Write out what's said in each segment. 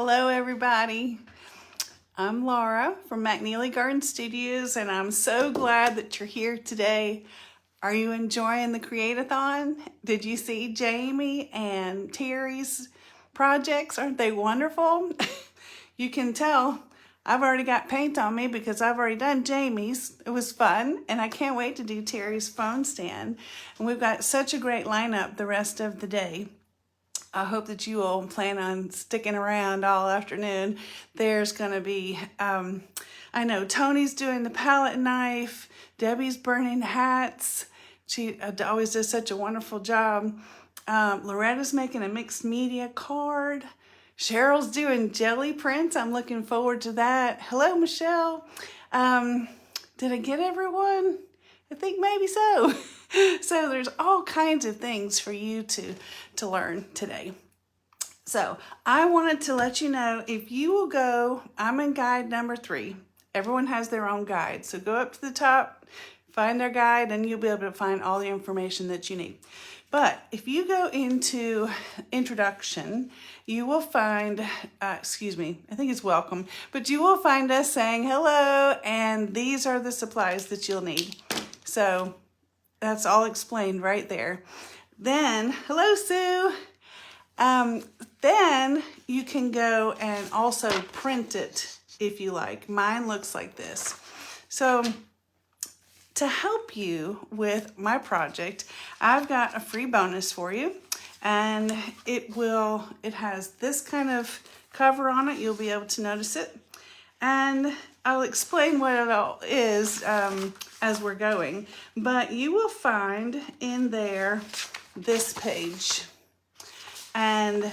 Hello everybody. I'm Laura from McNeely Garden Studios and I'm so glad that you're here today. Are you enjoying the Create-a-thon? Did you see Jamie and Terry's projects? Aren't they wonderful? You can tell I've already got paint on me because I've already done Jamie's. It was fun and I can't wait to do Terry's phone stand. And we've got such a great lineup the rest of the day. I hope that you will plan on sticking around all afternoon. There's going to be, I know Tony's doing the palette knife, Debbie's burning hats. She always does such a wonderful job. Loretta's making a mixed media card. Cheryl's doing jelly prints. I'm looking forward to that. Hello, Michelle. Did I get everyone? I think maybe so. So there's all kinds of things for you to learn today. So I wanted to let you know, if you will go, I'm in guide number 3. Everyone has their own guide. So go up to the top, find their guide, and you'll be able to find all the information that you need. But if you go into introduction, you will find, I think it's welcome, but you will find us saying hello, and these are the supplies that you'll need. So that's all explained right there. Then, hello, Sue. Then you can go and also print it if you like. Mine looks like this. So to help you with my project, I've got a free bonus for you, and it has this kind of cover on it. You'll be able to notice it, and I'll explain what it all is as we're going, but you will find in there this page. And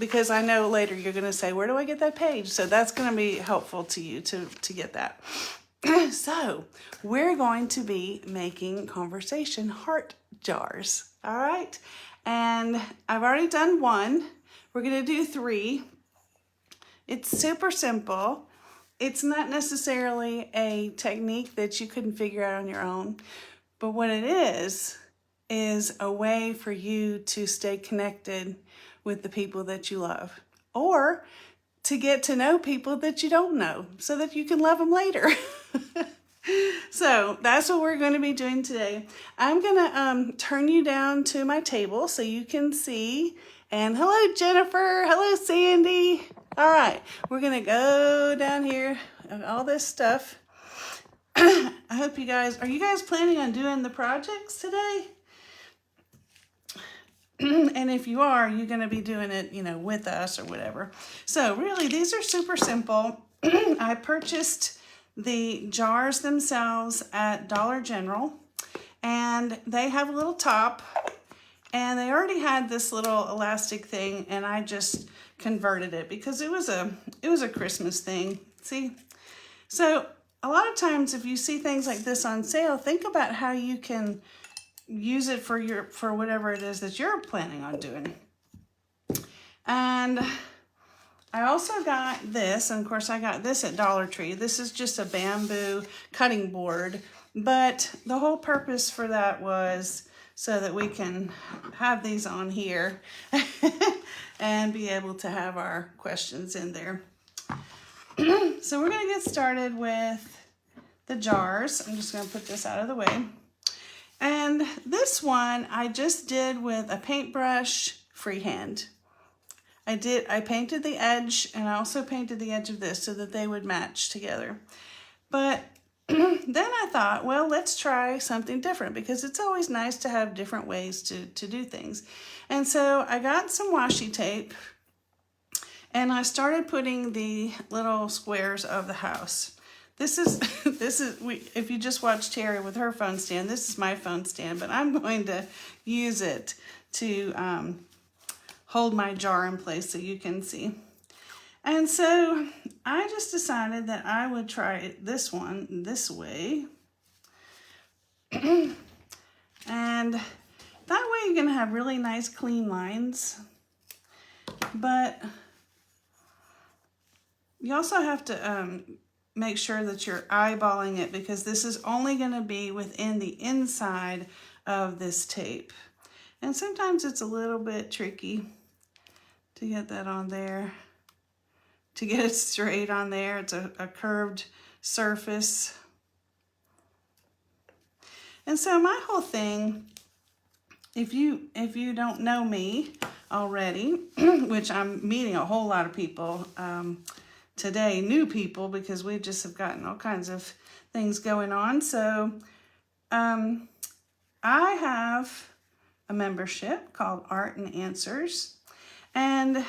because I know later you're going to say, where do I get that page? So that's going to be helpful to you to get that. So we're going to be making conversation heart jars. All right. And I've already done 1. We're going to do 3. It's super simple. It's not necessarily a technique that you couldn't figure out on your own, but what it is a way for you to stay connected with the people that you love, or to get to know people that you don't know so that you can love them later. So that's what we're going to be doing today. I'm going to turn you down to my table so you can see. And hello, Jennifer. Hello, Sandy. All right, we're going to go down here and all this stuff. I hope are you guys planning on doing the projects today? And if you are, you're going to be doing it, with us or whatever. So really, these are super simple. I purchased the jars themselves at Dollar General, and they have a little top, and they already had this little elastic thing, and I just converted it because it was a Christmas thing. See? So a lot of times if you see things like this on sale, think about how you can use it for whatever it is that you're planning on doing. And I also got this, and of course I got this at Dollar Tree. This is just a bamboo cutting board, but the whole purpose for that was so that we can have these on here and be able to have our questions in there. So we're going to get started with the jars. I'm just going to put this out of the way. And this one I just did with a paintbrush freehand. I painted the edge, and I also painted the edge of this so that they would match together. But then I thought, well, let's try something different because it's always nice to have different ways to do things. And so I got some washi tape, and I started putting the little squares of the house. This is if you just watch Terry with her phone stand, this is my phone stand, but I'm going to use it to hold my jar in place so you can see. And so I just decided that I would try this one this way. And that way you're going to have really nice clean lines. But you also have to make sure that you're eyeballing it because this is only going to be within the inside of this tape. And sometimes it's a little bit tricky to get that on there. to get it straight on there. It's a curved surface. And so my whole thing, if you don't know me already, which I'm meeting a whole lot of people today, new people, because we just have gotten all kinds of things going on. So I have a membership called Art and Answers. And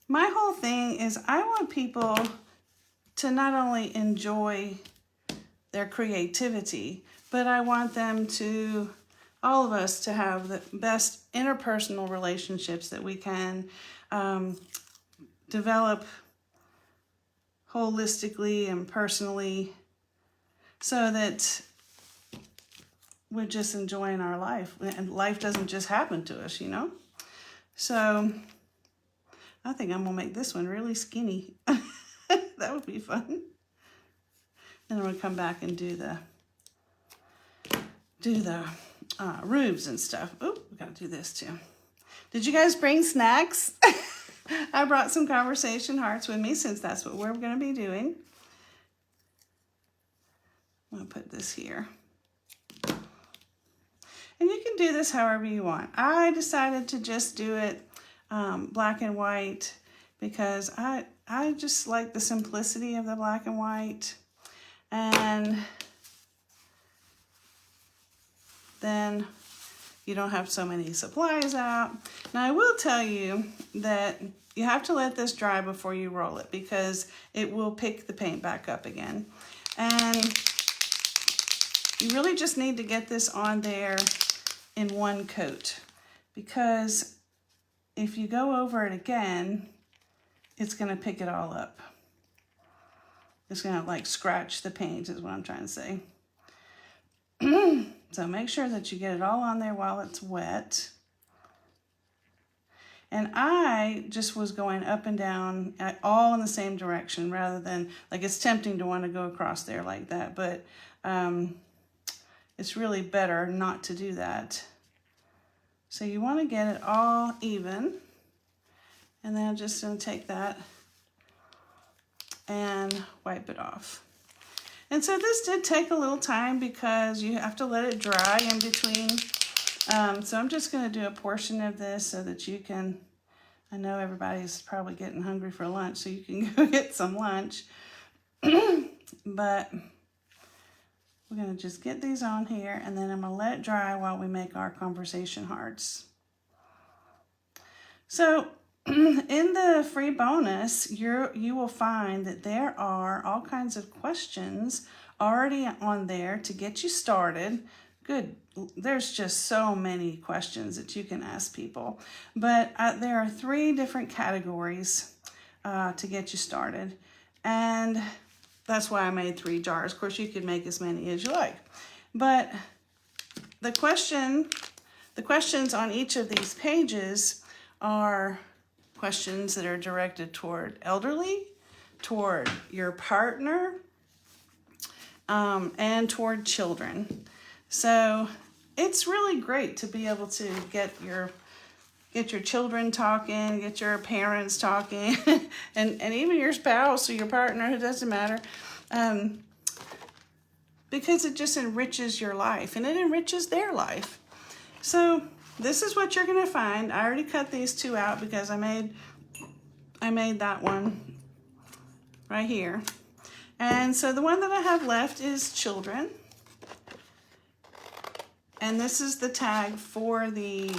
my whole thing is I want people to not only enjoy their creativity, but I want them to, all of us, to have the best interpersonal relationships that we can develop holistically and personally, so that we're just enjoying our life, and life doesn't just happen to us, you know? So I think I'm gonna make this one really skinny. That would be fun. Then I'm gonna come back and do the roofs and stuff. Oh, we gotta do this too. Did you guys bring snacks? I brought some conversation hearts with me, since that's what we're gonna be doing. I'm gonna put this here. And you can do this however you want. I decided to just do it black and white because I just like the simplicity of the black and white. And then you don't have so many supplies out. Now I will tell you that you have to let this dry before you roll it, because it will pick the paint back up again. And you really just need to get this on there in one coat, because if you go over it again, it's gonna pick it all up. It's gonna like scratch the paint is what I'm trying to say. So make sure that you get it all on there while it's wet. And I just was going up and down all in the same direction, rather than, like, it's tempting to want to go across there like that, but it's really better not to do that. So you want to get it all even. And then I'm just going to take that and wipe it off. And so this did take a little time because you have to let it dry in between. So I'm just going to do a portion of this so that you can, I know everybody's probably getting hungry for lunch, so you can go get some lunch. But we're going to just get these on here, and then I'm going to let it dry while we make our conversation hearts. So in the free bonus, you will find that there are all kinds of questions already on there to get you started. Good. There's just so many questions that you can ask people. But there are 3 different categories to get you started. And that's why I made 3 jars. Of course, you could make as many as you like. But the questions on each of these pages are questions that are directed toward elderly, toward your partner, and toward children. So it's really great to be able to get your children talking, get your parents talking, and even your spouse or your partner, it doesn't matter, because it just enriches your life, and it enriches their life. So this is what you're going to find. I already cut these 2 out because I made that one right here. And so the one that I have left is children. And this is the tag for the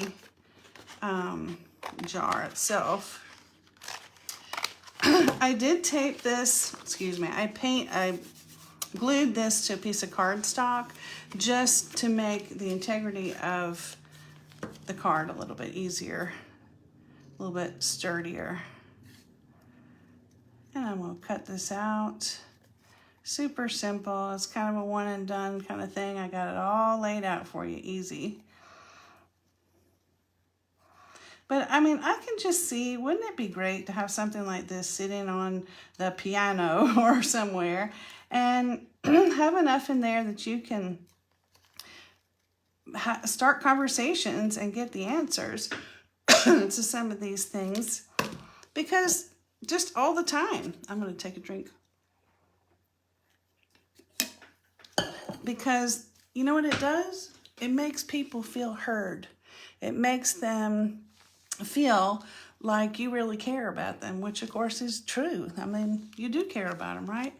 jar itself. I did tape this, I glued this to a piece of cardstock just to make the integrity of the card a little bit easier, a little bit sturdier. And I'm going to cut this out. Super simple. It's kind of a one and done kind of thing. I got it all laid out for you, easy. But I mean, I can just see, wouldn't it be great to have something like this sitting on the piano or somewhere, and have enough in there that you can start conversations and get the answers to some of these things. Because just all the time. I'm going to take a drink. Because you know what it does? It makes people feel heard. It makes them feel like you really care about them, which of course is true. I mean, you do care about them, right?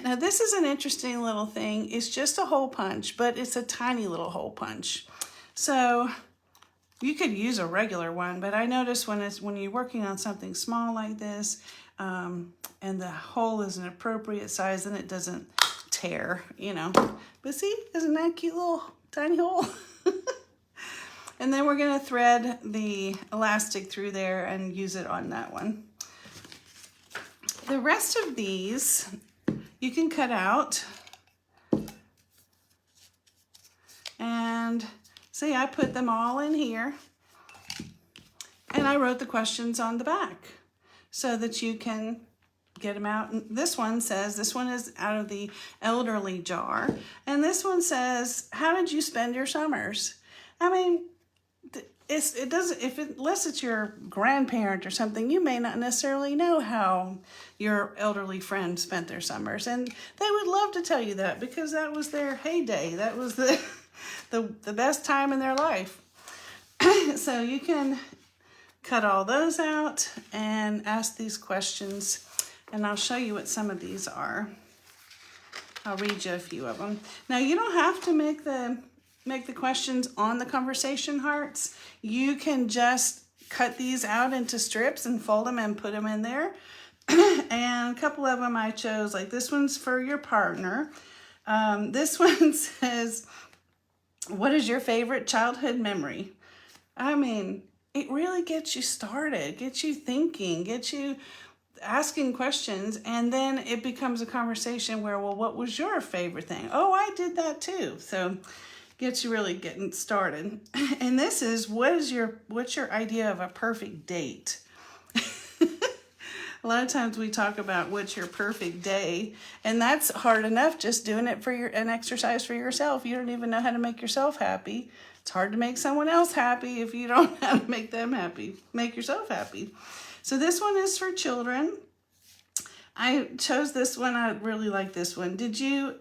Now this is an interesting little thing. It's just a hole punch, but it's a tiny little hole punch. So you could use a regular one, but I notice when you're working on something small like this, and the hole is an appropriate size, then it doesn't tear, you know. But see, isn't that a cute little tiny hole? And then we're gonna thread the elastic through there and use it on that one. The rest of these you can cut out. And see, I put them all in here. And I wrote the questions on the back so that you can get them out. And this one says, this one is out of the elderly jar. And this one says, how did you spend your summers? I mean, it doesn't, unless it's your grandparent or something, you may not necessarily know how your elderly friend spent their summers. And they would love to tell you that because that was their heyday. That was the best time in their life. So you can cut all those out and ask these questions. And I'll show you what some of these are. I'll read you a few of them. Now, you don't have to make the questions on the conversation hearts. You can just cut these out into strips and fold them and put them in there. And a couple of them I chose, like this one's for your partner. This one says, what is your favorite childhood memory? I mean, it really gets you started, gets you thinking, gets you asking questions, and then it becomes a conversation where, well, what was your favorite thing? Oh, I did that too. So gets you really getting started. And this is, what's your idea of a perfect date? A lot of times we talk about what's your perfect day, and that's hard enough just doing it for an exercise for yourself. You don't even know how to make yourself happy. It's hard to make someone else happy if you don't know how to make them happy. Make yourself happy. So this one is for children. I chose this one. I really like this one. Did you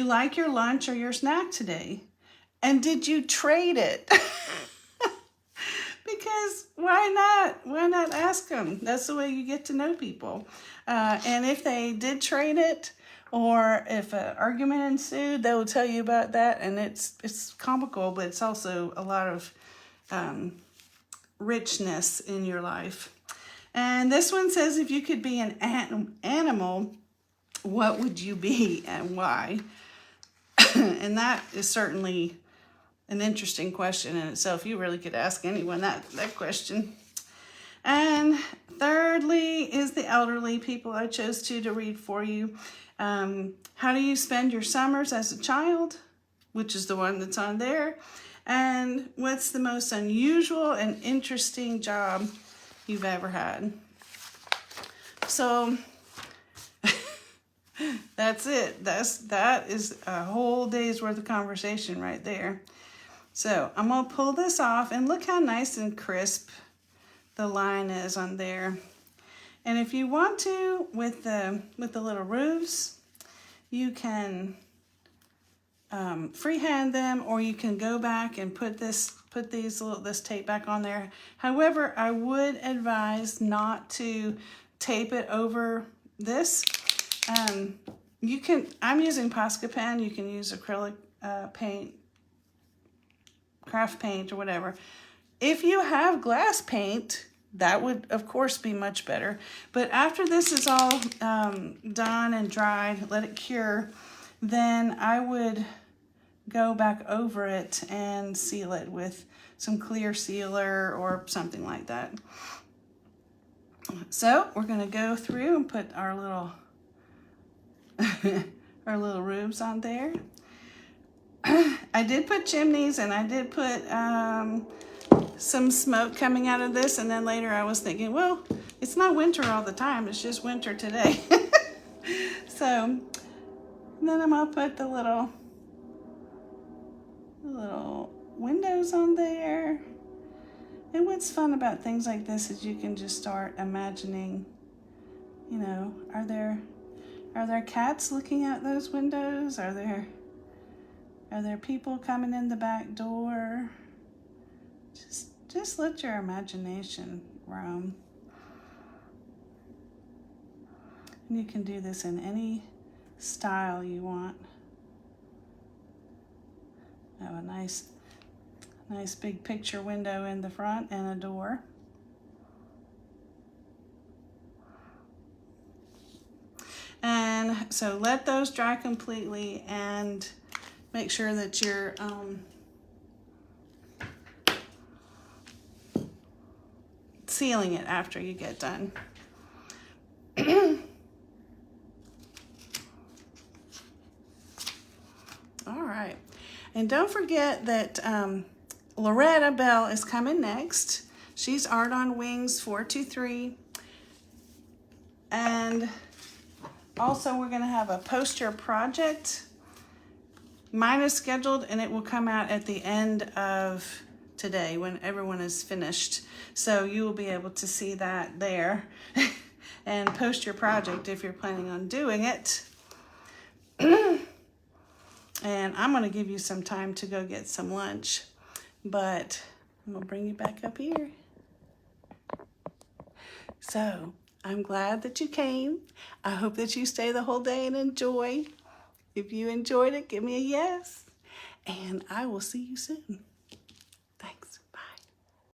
like your lunch or your snack today? And did you trade it? Because why not? Why not ask them? That's the way you get to know people. And if they did trade it, or if an argument ensued, they will tell you about that. And it's comical, but it's also a lot of richness in your life. And this one says, if you could be an animal, what would you be and why? And that is certainly an interesting question in itself. You really could ask anyone that question. And thirdly is the elderly people. I chose two to read for you. How do you spend your summers as a child? Which is the one that's on there. And what's the most unusual and interesting job you've ever had? So that's it. That is a whole day's worth of conversation right there. So I'm gonna pull this off, and look how nice and crisp the line is on there. And if you want to, with the little roofs, you can freehand them, or you can go back and put this tape back on there. However, I would advise not to tape it over this. I'm using Posca pen. You can use acrylic paint, craft paint, or whatever. If you have glass paint, that would of course be much better. But after this is all done and dried, let it cure, then I would go back over it and seal it with some clear sealer or something like that. So we're going to go through and put our little our little roofs on there. I did put chimneys, and I did put some smoke coming out of this, and then later I was thinking, well, it's not winter all the time, it's just winter today. So then I'm gonna put the little windows on there, And what's fun about things like this is you can just start imagining, you know, are there cats looking out those windows? Are there people coming in the back door? Just let your imagination roam. And you can do this in any style you want. I have a nice big picture window in the front and a door. And so let those dry completely and make sure that you're sealing it after you get done. All right. And don't forget that Loretta Bell is coming next. She's Art on Wings 423. And also we're going to have a poster project. Mine is scheduled and it will come out at the end of today when everyone is finished. So you will be able to see that there and post your project if you're planning on doing it. And I'm going to give you some time to go get some lunch, but I'm going to bring you back up here. So I'm glad that you came. I hope that you stay the whole day and enjoy. If you enjoyed it, give me a yes, and I will see you soon.